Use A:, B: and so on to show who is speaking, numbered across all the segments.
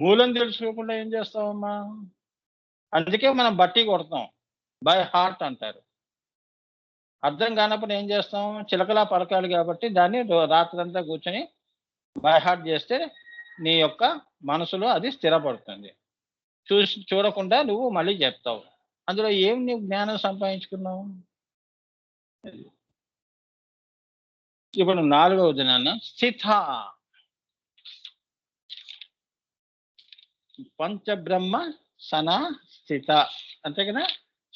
A: మూలం తెలుసుకోకుండా ఏం చేస్తావమ్మా? అందుకే మనం బట్టి కొడతాం. బై హార్ట్ అంటారు. అర్థం కానప్పుడు ఏం చేస్తాం? చిలకలా పలకాలి కాబట్టి దాన్ని రాత్రంతా కూర్చొని బై హార్ట్ చేస్తే నీ యొక్క మనసులో అది స్థిరపడుతుంది. చూడకుండా నువ్వు మళ్ళీ చెప్తావు. అందులో ఏం నువ్వు జ్ఞానం సంపాదించుకున్నావు? అది. ఇప్పుడు నాలుగవది నాన్న స్థిత. పంచబ్రహ్మ సన స్థిత. అంతే కదా?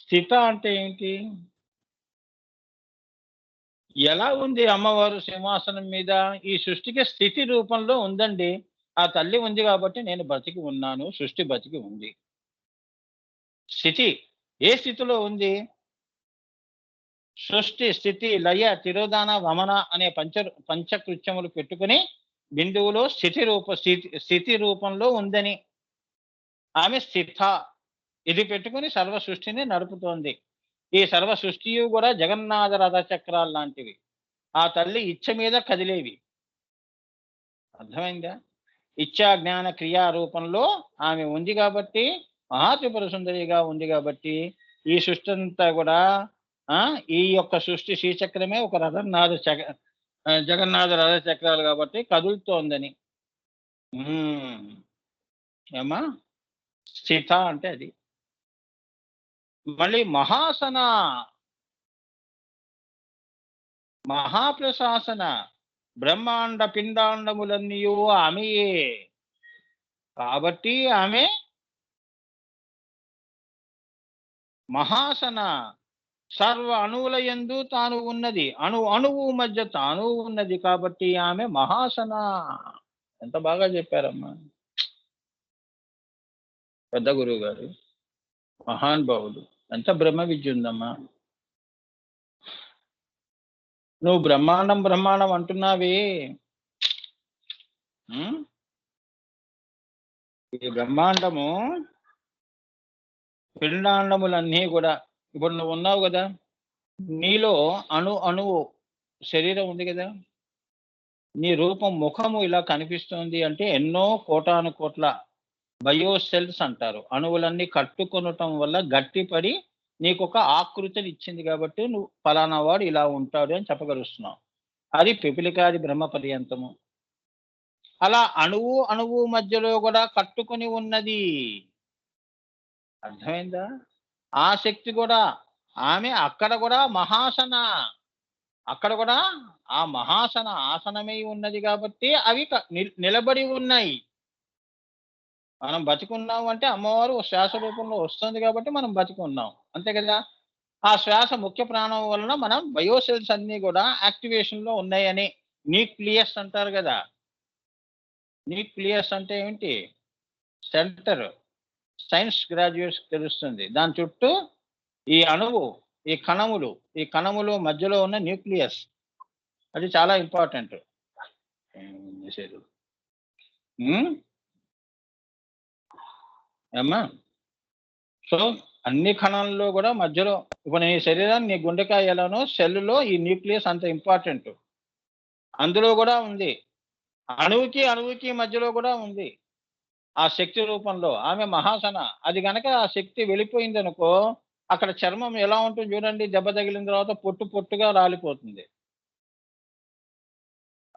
A: స్థిత అంటే ఏంటి? ఎలా ఉంది అమ్మవారు సింహాసనం మీద? ఈ సృష్టికి స్థితి రూపంలో ఉందండి. ఆ తల్లి ఉంది కాబట్టి నేను బతికి ఉన్నాను. సృష్టి బతికి ఉంది. స్థితి ఏ స్థితిలో ఉంది? సృష్టి, స్థితి, లయ, తిరోధాన, వమన అనే పంచకృత్యములు పెట్టుకుని బిందువులో స్థితి రూపంలో ఉందని ఆమె స్థిత. ఇది పెట్టుకుని సర్వ సృష్టిని నడుపుతోంది. ఈ సర్వ సృష్టియు కూడా జగన్నాథ రథ చక్రాలు లాంటివి. ఆ తల్లి ఇచ్చ మీద కదిలేవి. అర్థమైందా? ఇచ్చా జ్ఞాన క్రియా రూపంలో ఆమె ఉంది కాబట్టి, మహాత్రిపుర సుందరిగా ఉంది కాబట్టి ఈ సృష్టి అంతా కూడా ఈ యొక్క సృష్టి శ్రీచక్రమే ఒక జగన్నాథ రథ చక్రాలు కాబట్టి కదులుతోందని. ఏమా స్థిత అంటే అది. మళ్ళీ మహాసన, మహాప్రశాసన, బ్రహ్మాండ పిండాండములన్నీయు ఆమెయే కాబట్టి ఆమె మహాసన. సర్వ అణువుల యందు తాను ఉన్నది, అణువు మధ్య తాను ఉన్నది కాబట్టి ఆమె మహాసన. ఎంత బాగా చెప్పారమ్మా పెద్ద గురువు గారు, మహానుభావులు. ఎంత బ్రహ్మ విద్య ఉందమ్మా. నువ్వు బ్రహ్మాండం బ్రహ్మాండం అంటున్నావే, ఈ బ్రహ్మాండము పిండాండములన్నీ కూడా ఇప్పుడు నువ్వు ఉన్నావు కదా, నీలో అణువు శరీరం ఉంది కదా, నీ రూపం ముఖము ఇలా కనిపిస్తుంది అంటే ఎన్నో కోటాను కోట్ల బయోసెల్స్ అంటారు. అణువులన్నీ కట్టుకొనటం వల్ల గట్టిపడి నీకు ఒక ఆకృతిని ఇచ్చింది కాబట్టి నువ్వు ఫలానా వాడు ఇలా ఉంటాడు అని చెప్పగలుస్తున్నావు. అది పిపిలికాది బ్రహ్మ పర్యంతము. అలా అణువు మధ్యలో కూడా కట్టుకొని ఉన్నది. అర్థమైందా? ఆ శక్తి కూడా ఆమె అక్కడ కూడా మహాసన, అక్కడ కూడా ఆ మహాసన ఆసనమై ఉన్నది కాబట్టి అవి నిలబడి ఉన్నాయి. మనం బతికున్నాం అంటే అమ్మవారు శ్వాస రూపంలో వస్తుంది కాబట్టి మనం బతికున్నాం, అంతే కదా. ఆ శ్వాస ముఖ్య ప్రాణం వలన మనం బయోసెల్స్ అన్నీ కూడా యాక్టివేషన్ లో ఉన్నాయని. న్యూక్లియస్ అంటారు కదా. న్యూక్లియస్ అంటే ఏంటి? సెంటర్. సైన్స్ గ్రాడ్యుయేట్స్ తెలుస్తుంది. దాని చుట్టూ ఈ అణువు, ఈ కణములు మధ్యలో ఉన్న న్యూక్లియస్, అది చాలా ఇంపార్టెంట్. ఏమ్మా, సో అన్ని కణాల్లో కూడా మధ్యలో ఇప్పుడు నీ శరీరాన్ని, నీ గుండెకాయ ఎలానో సెల్లులో ఈ న్యూక్లియస్ అంత ఇంపార్టెంట్. అందులో కూడా ఉంది. అణువుకి మధ్యలో కూడా ఉంది ఆ శక్తి రూపంలో ఆమె మహాసన. అది గనక ఆ శక్తి వెళ్ళిపోయింది అనుకో, అక్కడ చర్మం ఎలా ఉంటుంది చూడండి, దెబ్బ తగిలిన తర్వాత పొట్టుగా రాలిపోతుంది.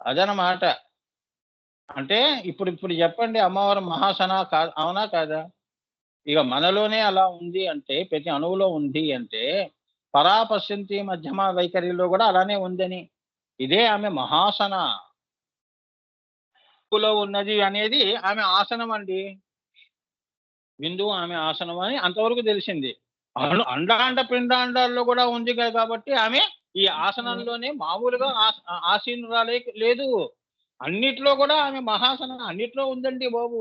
A: అదనమాట. అంటే ఇప్పుడు చెప్పండి, అమ్మవారు మహాసన అవునా కాదా? ఇక మనలోనే అలా ఉంది అంటే, ప్రతి అణువులో ఉంది అంటే, పరాపశ్యంతి మధ్యమ వైఖరిలో కూడా అలానే ఉందని. ఇదే ఆమె మహాసన ఉన్నది అనేది ఆమె ఆసనం అండి. బిందువు ఆమె ఆసనం అని అంతవరకు తెలిసింది. అండాండ పిండాండాల్లో కూడా ఉంది కాబట్టి ఆమె ఈ ఆసనంలోనే మామూలుగా ఆసీనురాలే లేదు. అన్నిట్లో కూడా ఆమె మహాసన, అన్నిట్లో ఉందండి బాబు.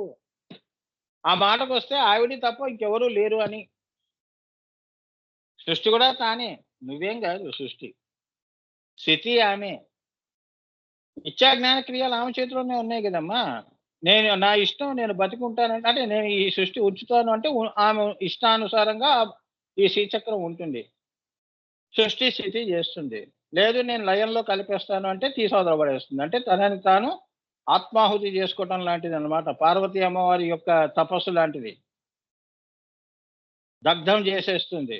A: ఆ మాటకు వస్తే ఆవిడ తప్ప ఇంకెవరూ లేరు అని. సృష్టి కూడా తానే, నువ్వేం కాదు సృష్టి. స్థితి ఆమె. ఇచ్చా జ్ఞాన క్రియలు ఆమె చేతిలోనే ఉన్నాయి కదమ్మా. నేను నా ఇష్టం, నేను బతికుంటానంటే, అంటే నేను ఈ సృష్టి ఉంచుతాను అంటే ఆమె ఇష్టానుసారంగా ఈ శ్రీచక్రం ఉంటుంది. సృష్టి స్థితి చేస్తుంది. లేదు నేను లయంలో కలిపేస్తాను అంటే తీసవతల పడేస్తుంది. అంటే తనని తాను ఆత్మాహుతి చేసుకోవటం లాంటిది అన్నమాట. పార్వతీ అమ్మవారి యొక్క తపస్సు లాంటిది. దగ్ధం చేసేస్తుంది.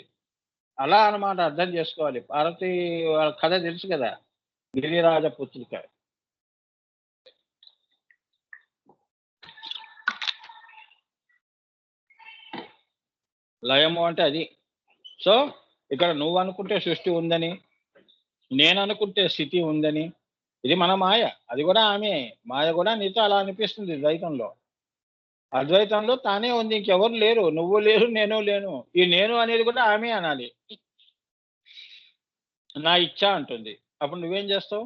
A: అలా అన్నమాట అర్థం చేసుకోవాలి. పార్వతీ వాళ్ళ కథ తెలుసు కదా! గిరిరాజ పుత్రిక. లయము అంటే అది. సో, ఇక్కడ నువ్వు అనుకుంటే సృష్టి ఉందని, నేను అనుకుంటే స్థితి ఉందని, ఇది మన మాయ. అది కూడా ఆమె. మాయ కూడా నీతో అలా అనిపిస్తుంది ద్వైతంలో. అద్వైతంలో తానే ఉంది. ఇంకెవరు లేరు. నువ్వు లేరు, నేను లేను. ఈ నేను అనేది కూడా ఆమె అనాలి. నా ఇచ్చ అంటుంది. అప్పుడు నువ్వేం చేస్తావు?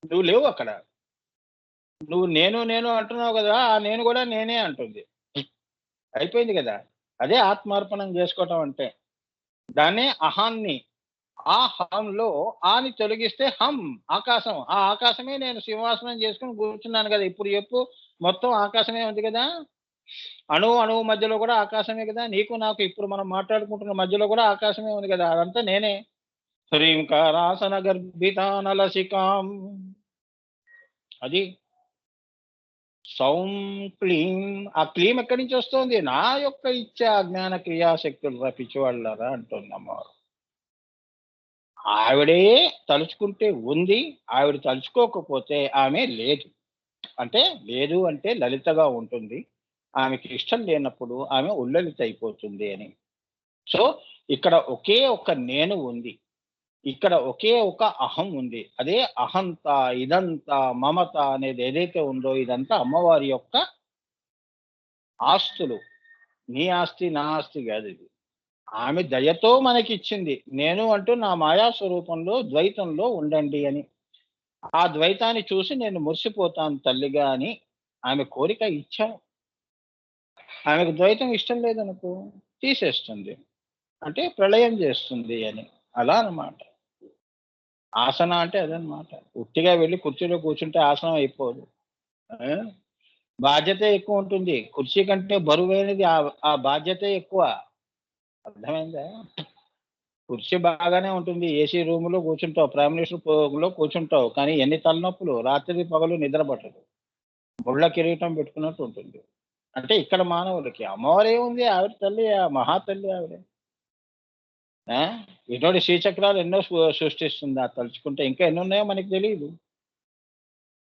A: నువ్వు లేవు అక్కడ. నువ్వు నేను నేను అంటున్నావు కదా! ఆ నేను కూడా నేనే అంటుంది. అయిపోయింది కదా! అదే ఆత్మార్పణం చేసుకోవటం అంటే. దాన్నే అహాన్ని. ఆ హంలో ఆని తొలగిస్తే హం ఆకాశం. ఆ ఆకాశమే నేను సింహాసనం చేసుకొని కూర్చున్నాను కదా! ఇప్పుడు చెప్పు. మొత్తం ఆకాశమే ఉంది కదా! అణువు అణువు మధ్యలో కూడా ఆకాశమే కదా! నీకు నాకు ఇప్పుడు మనం మాట్లాడుకుంటున్న మధ్యలో కూడా ఆకాశమే ఉంది కదా! అదంతా నేనే. హ్రీంకారాసన గర్భితానలసికాం. అది సౌం క్లీం. ఆ క్లీం ఎక్కడి నుంచి వస్తుంది? నా యొక్క ఇచ్చ అజ్ఞాన క్రియాశక్తులు పిచ్చివాళ్ళరా అంటుంది అమ్మవారు. ఆవిడే తలుచుకుంటే ఉంది. ఆవిడ తలుచుకోకపోతే ఆమె లేదు. అంటే లేదు అంటే లలితగా ఉంటుంది. ఆమెకి ఇష్టం లేనప్పుడు ఆమె ఉల్లలిత అయిపోతుంది అని. సో, ఇక్కడ ఒకే ఒక నేను ఉంది. ఇక్కడ ఒకే ఒక అహం ఉంది. అదే అహంత, ఇదంత, మమత అనేది ఏదైతే ఉందో ఇదంతా అమ్మవారి యొక్క ఆస్తులు. నీ ఆస్తి, నా ఆస్తి కాదిది. ఆమె దయతో మనకిచ్చింది. నేను అంటూ నా మాయా స్వరూపంలో ద్వైతంలో ఉండండి అని. ఆ ద్వైతాన్ని చూసి నేను మురిసిపోతాను తల్లిగా అని ఆమె కోరిక ఇచ్చా. ఆమెకు ద్వైతం ఇష్టం లేదనుకో తీసేస్తుంది. అంటే ప్రళయం చేస్తుంది అని. అలా అన్నమాట. ఆసన అంటే అదనమాట. ఉట్టిగా వెళ్లి కుర్చీలో కూర్చుంటే ఆసనం అయిపోదు. ఆ! బాధ్యతే ఎక్కువ ఉంటుంది. కుర్చీ కంటే బరువైనది ఆ బాధ్యతే ఎక్కువ. అర్థమైందా? కుర్చీ బాగానే ఉంటుంది. ఏసీ రూమ్‌లో కూర్చుంటావు. ప్రైమ్ మినిస్టర్ లో కూర్చుంటావు. కానీ ఎన్ని తలనొప్పులు. రాత్రి పగలు నిద్ర పట్టదు. ముళ్ళ కిరీటం పెట్టుకున్నట్టు ఉంటుంది. అంటే ఇక్కడ మానవులకి. అమ్మవారేముంది ఆవిడ తల్లి, ఆ మహాతల్లి ఆవిడ. ఆ! ఇటువంటి శ్రీచక్రాలు ఎన్నో సృష్టిస్తుంది ఆ తలుచుకుంటే. ఇంకా ఎన్నున్నాయో మనకు తెలీదు.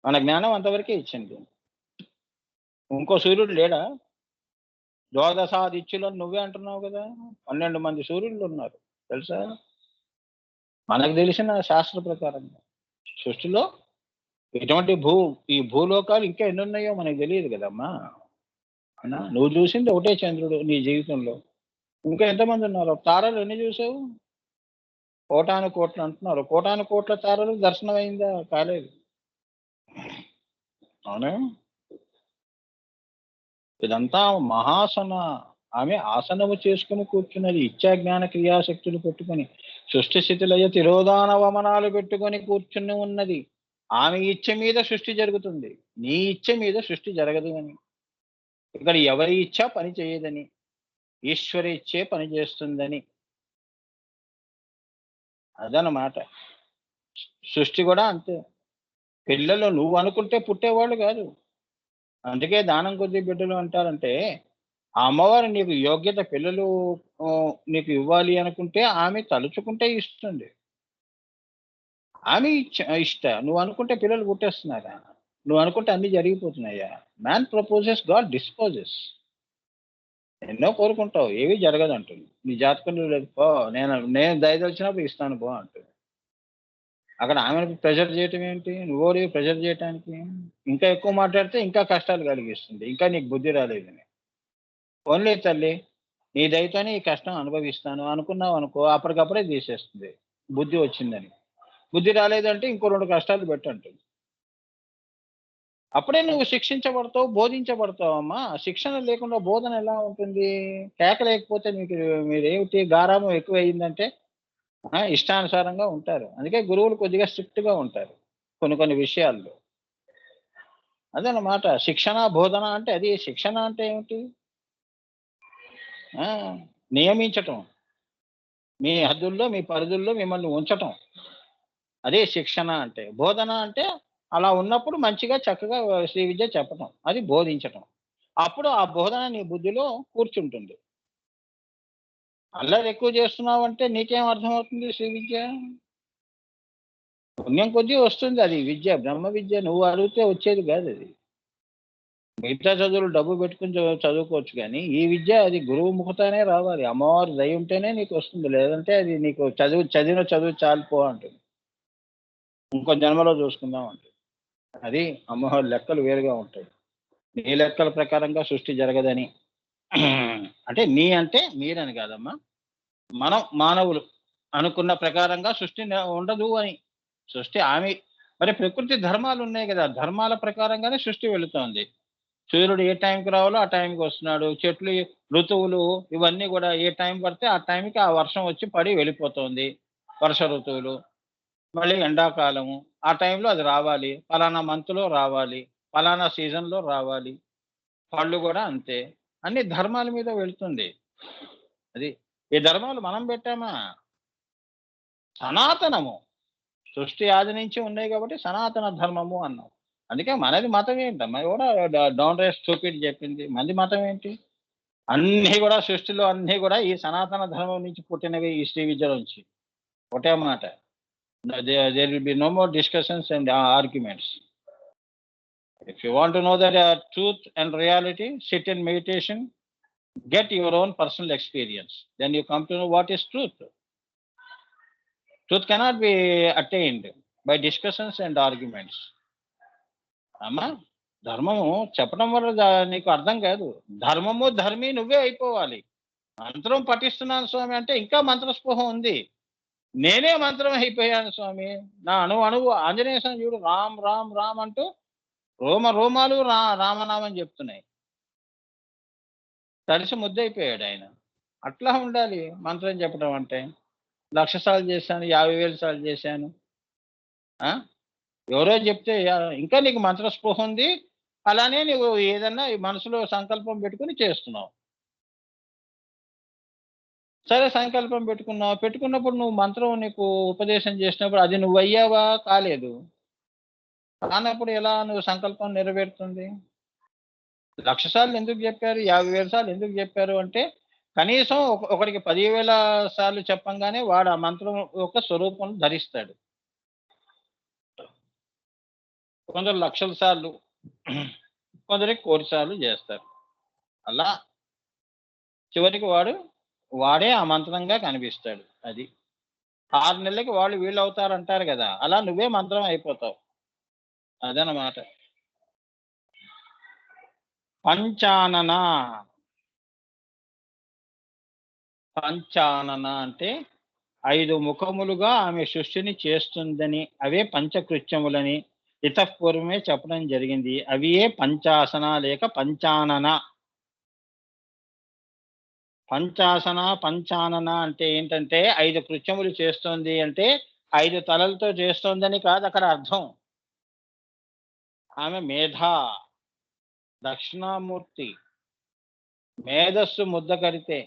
A: మన జ్ఞానం అంతవరకే ఇచ్చింది. ఇంకో సూర్యుడు లేడా? ద్వాదశాదిత్యులని నువ్వే అంటున్నావు గదా! 12 మంది సూర్యులున్నారు. తెలుసా? మనకు తెలిసిన శాస్త్ర ప్రకారంగా. సృష్టిలో ఇటువంటి ఈ భూలోకాలు ఇంకా ఎన్నున్నాయో మనకు తెలియదు కదమ్మా! అవునా? నువ్వు చూసింది ఒకటే చంద్రుడు నీ జీవితంలో. ఇంకా ఎంతమంది ఉన్నారు? తారలు ఎన్ని చూసావు? కోటాను కోట్లు అంటున్నారు. కోటాను కోట్ల తారలు దర్శనం అయిందా? కాలేదు. అవునా? ఇదంతా మహాసన. ఆమె ఆసనము చేసుకొని కూర్చున్నది. ఇచ్చా జ్ఞాన క్రియాశక్తులు పెట్టుకొని, సృష్టి స్థితి లయ తిరోధాన వమనాలు పెట్టుకొని కూర్చుని ఉన్నది. ఆమె ఇచ్చ మీద సృష్టి జరుగుతుంది. నీ ఇచ్చ మీద సృష్టి జరగదు అని. ఇక్కడ ఎవరి ఇచ్చ పని చేయదని, ఈశ్వర ఇచ్చే పని చేస్తుందని. అదనమాట. సృష్టి కూడా అంతే. పిల్లలు నువ్వు అనుకుంటే పుట్టేవాళ్ళు కాదు. అందుకే దానం కొద్దీ బిడ్డలు అంటారంటే, ఆ అమ్మవారు నీకు యోగ్యత పిల్లలు నీకు ఇవ్వాలి అనుకుంటే ఆమె తలుచుకుంటే ఇస్తుంది. ఆమె ఇష్ట. నువ్వు అనుకుంటే పిల్లలు పుట్టేస్తున్నారా? నువ్వు అనుకుంటే అన్నీ జరిగిపోతున్నాయా? Man proposes, God disposes. ఎన్నో కోరుకుంటావు. ఏవి జరగదంటుంది. నీ జాతకంలో లేదు పో. నేను నేను దయదలిచినప్పుడు ఇస్తాను పో అంటుంది. అక్కడ ఆమెను ప్రెషర్ చేయటం ఏంటి? నువ్వెవడివి ప్రెషర్ చేయటానికి? ఇంకా ఎక్కువ మాట్లాడితే ఇంకా కష్టాలు కలిగిస్తుంది. ఇంకా నీకు బుద్ధి రాలేదని. పోన్లే తల్లి, నీ దయతోనే ఈ కష్టం అనుభవిస్తాను అనుకున్నావనుకో అప్పటికప్పుడే తీసేస్తుంది. బుద్ధి వచ్చిందని. బుద్ధి రాలేదంటే ఇంకో 2 కష్టాలు పెట్టంటుంది. అప్పుడే నువ్వు శిక్షించబడతావు, బోధించబడతావమ్మా. శిక్షణ లేకుండా బోధన ఎలా ఉంటుంది? కేక లేకపోతే మీరేమిటి గారాబం ఎక్కువయిందంటే ఇష్టానుసారంగా ఉంటారు. అందుకే గురువులు కొద్దిగా స్ట్రిక్ట్‌గా ఉంటారు. కొన్ని కొన్ని విషయాల్లో. అదనమాట. శిక్షణ, బోధన అంటే అది. శిక్షణ అంటే ఏమిటి? ఆ! నియమించటం. మీ హద్దుల్లో, మీ పరిధుల్లో మిమ్మల్ని ఉంచటం. అదే శిక్షణ అంటే. బోధన అంటే అలా ఉన్నప్పుడు మంచిగా చక్కగా శ్రీ విద్య చెప్పటం. అది బోధించటం. అప్పుడు ఆ బోధన నీ బుద్ధిలో కూర్చుంటుంది. అల్లరి ఎక్కువ చేస్తున్నావంటే నీకేం అర్థమవుతుంది శ్రీ విద్య? పుణ్యం కొద్దీ వస్తుంది అది విద్య. బ్రహ్మ విద్య నువ్వు అడిగితే వచ్చేది కాదది. మిగతా చదువులు డబ్బు పెట్టుకొని చదువుకోవచ్చు గానీ, ఈ విద్య అది గురువు ముఖతానే రావాలి. అమ్మవారి దయ ఉంటేనే నీకొస్తుంది. లేదంటే అది నీకు చదివిన చదువు చాలు పో అంటుంది. ఇంకో జన్మలో చూసుకుందాం అంటుంది. అది అమ్మవారి లెక్కలు వేరుగా ఉంటాయి. నీ లెక్కల ప్రకారంగా సృష్టి జరగదని. అంటే నీ అంటే మీరని కాదమ్మా. మనం మానవులు అనుకున్న ప్రకారంగా సృష్టి ఉండదు అని. సృష్టి ఆమె మరి ప్రకృతి ధర్మాలున్నాయి గదా! ధర్మాల ప్రకారంగానే సృష్టి వెళుతోంది. సూర్యుడు ఏ టైంకి రావాలో ఆ టైంకి వస్తున్నాడు. చెట్లు, ఋతువులు ఇవన్నీ గూడా ఏ టైం పడితే ఆ టైంకి ఆ వర్షం వచ్చి పడి వెళ్ళిపోతోంది. వర్ష ఋతువులు. మళ్ళీ ఎండాకాలము. ఆ టైంలో అది రావాలి. పలానా మంత్‌లో రావాలి. పలానా సీజన్‌లో రావాలి. పళ్ళు గూడా అంతే. అన్ని ధర్మాల మీద వెళ్తుంది. అది. ఈ ధర్మాలు మనం పెట్టామా? సనాతనము. సృష్టి ఆది నుంచి ఉన్నాయి కాబట్టి సనాతన ధర్మము అన్నాం. అందుకే మనది మతం ఏంటమ్మా? ఎవడో డోంట్ రేస్ స్టూపిడ్ చెప్పింది. మనది మతం ఏంటి? అన్నీ గూడా సృష్టిలో అన్నీ గూడా ఈ సనాతన ధర్మం నుంచి పుట్టినవే ఈ శ్రీ విద్య నుంచి. ఒకటే మాట. There will be no more discussions and arguments. If you want to know the truth and reality, sit in meditation, get your own personal experience. Then you come to know what is truth. Truth cannot be attained by discussions and arguments. అమ్మా ధర్మము చెప్పడం వల్ల నీకు అర్థం కాదు. ధర్మము ధర్మి నువ్వే అయిపోవాలి. మంత్రం పఠిస్తున్నాను స్వామి అంటే ఇంకా మంత్రస్పృహ ఉంది. నేనే మంత్రం అయిపోయాను స్వామి. నా అణువు ఆంజనేయ స్వామి చూడు రామ్ రామ్ రామ్ అంటూ రోమ రోమాలు రామనామం చెప్తున్నాయి. తడిసి ముద్దయిపోయాడు ఆయన. అట్లా ఉండాలి మంత్రం చెప్పడం అంటే. 1,00,000 సార్లు చేశాను, 50,000 సార్లు చేశాను. ఆ! ఎవరో చెప్తే ఇంకా నీకు మంత్రస్పృహ ఉంది. అలానే నువ్వు ఏదన్నా ఈ మనసులో సంకల్పం పెట్టుకొని చేస్తున్నావు. సరే సంకల్పం పెట్టుకున్నావు. పెట్టుకున్నప్పుడు నువ్వు మంత్రం నీకు ఉపదేశం చేసినప్పుడు అది నువ్వయ్యావా? కాలేదు. కానప్పుడు ఎలా నువ్వు సంకల్పం నెరవేరుతుంది? 1,00,000 సార్లు ఎందుకు జెప్పారు? 50,000 సార్లు ఎందుకు జెప్పారు అంటే, కనీసం ఒకడికి 10,000 సార్లు చెప్పంగానే వాడు ఆ మంత్రం యొక్క స్వరూపం ధరిస్తాడు. కొందరు లక్షల సార్లు, కొందరికి కోటి సార్లు జేస్తారు. అలా చివరికి వాడే ఆ మంత్రంగా కనిపిస్తాడు. అది. 6 నెలలకి వాళ్ళు వీళ్ళవుతారంటారు గదా! అలా నువ్వే మంత్రం అయిపోతావు. అదనమాట. పంచానన, పంచానన అంటే 5 ముఖములుగా ఆమె సృష్టిని చేస్తుందని, అవే పంచకృత్యములని ఇతఃపూర్వమే చెప్పడం జరిగింది. అవియే పంచాసన లేక పంచానన. పంచాసన, పంచానన అంటే ఏంటంటే 5 కృత్యములు చేస్తోంది అంటే 5 తలలతో చేస్తోందని కాదక్కడ అర్థం. ఆమె మేధా, దక్షిణామూర్తి, మేధస్సు ముద్ద కడితే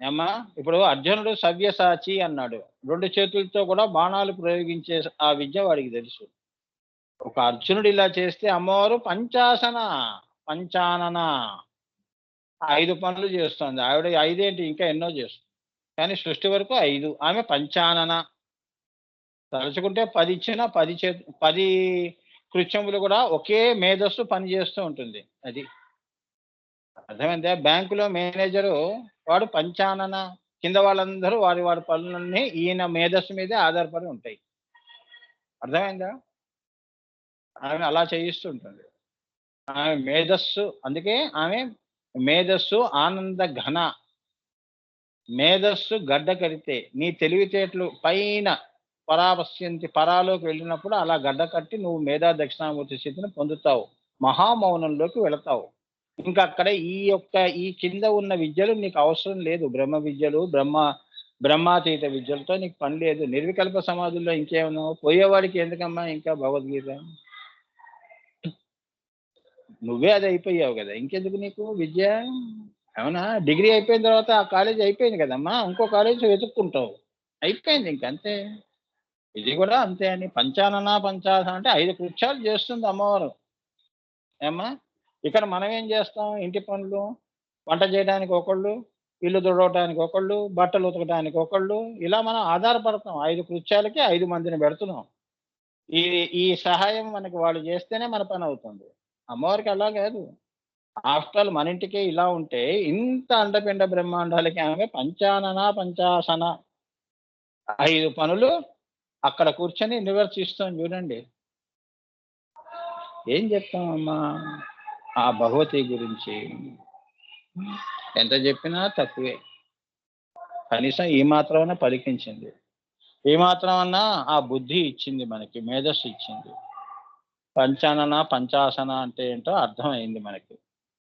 A: ఏమ్మా ఇప్పుడు అర్జునుడు సవ్యసాచి అన్నాడు. 2 చేతులతో కూడా బాణాలు ప్రయోగించే ఆ విద్య వాడికి తెలుసు. ఒక అర్జునుడు ఇలా చేస్తే అమ్మవారు పంచాసన, పంచానన 5 పనులు చేస్తోంది. ఆవిడ 5 ఏంటి ఇంకా ఎన్నో చేస్తుంది. కానీ సృష్టి వరకు 5. ఆమె పంచానన. తలుచుకుంటే 10 ఇచ్చినా 10 కృత్యములు కూడా ఒకే మేధస్సు పనిచేస్తూ ఉంటుంది. అది. అర్థమైందా? బ్యాంకులో మేనేజరు వాడు పంచానన. కింద వాళ్ళందరూ వారి పనులన్నీ ఈయన మేధస్సు మీదే ఆధారపడి ఉంటాయి. అర్థమైందా? ఆమె అలా చేయిస్తుంటుంది. ఆమె మేధస్సు అందుకే ఆమె మేధస్సు ఆనంద ఘన. మేధస్సు గడ్డ కడితే నీ తెలివితేటలు పైన పరాపశ్యంతి పరాలోకి వెళ్ళినప్పుడు అలా గడ్డ కట్టి నువ్వు మేధా దక్షిణామూర్తి స్థితిని పొందుతావు. మహామౌనంలోకి వెళతావు. ఇంకా అక్కడ ఈ కింద ఉన్న విద్యలు నీకు అవసరం లేదు. బ్రహ్మ విద్యలు, బ్రహ్మాతీత విద్యలతో నీకు పని లేదు. నిర్వికల్ప సమాధుల్లో ఇంకేమున్నావు? పోయేవాడికి ఎందుకమ్మా ఇంకా భగవద్గీత? నువ్వే అది అయిపోయావు గదా! ఇంకెందుకు నీకు విద్య? అవునా? డిగ్రీ అయిపోయిన తర్వాత ఆ కాలేజ్ అయిపోయింది కదమ్మా! ఇంకో కాలేజ్ వెతుక్కుంటావు. అయిపోయింది ఇంక అంతే. ఇది కూడా అంతే అని. పంచానన పంచాసన అంటే 5 కృత్యాలు చేస్తుంది అమ్మవారు. ఏమ్మా? ఇక్కడ మనం ఏం చేస్తాం? ఇంటి పనులు, వంట చేయడానికి ఒకళ్ళు, ఇల్లు తుడవటానికి ఒకళ్ళు, బట్టలు ఉతకడానికి ఒకళ్ళు, ఇలా మనం ఆధారపడతాం. 5 కృత్యాలకి 5 మందిని పెడుతున్నాం. ఈ ఈ సహాయం మనకి వాళ్ళు చేస్తేనే మన పని అవుతుంది. అమ్మవారికి అలా కాదు. ఆఫ్టర్ ఆల్ మన ఇంటికే ఇలా ఉంటే, ఇంత అండపిండ బ్రహ్మాండాలకి ఆమె పంచానన పంచాసన 5 పనులు అక్కడ కూర్చొని నిర్వర్తిస్తోంది చూడండి. ఏం చెప్తామమ్మా ఆ భగవతి గురించి? ఎంత చెప్పినా తక్కువే. కనీసం ఈ మాత్రమన్నా పలికించింది. ఈ మాత్రమన్నా ఆ బుద్ధి ఇచ్చింది మనకి, మేధస్సు ఇచ్చింది. పంచానన పంచాసన అంటే ఏంటో అర్థమైంది మనకి.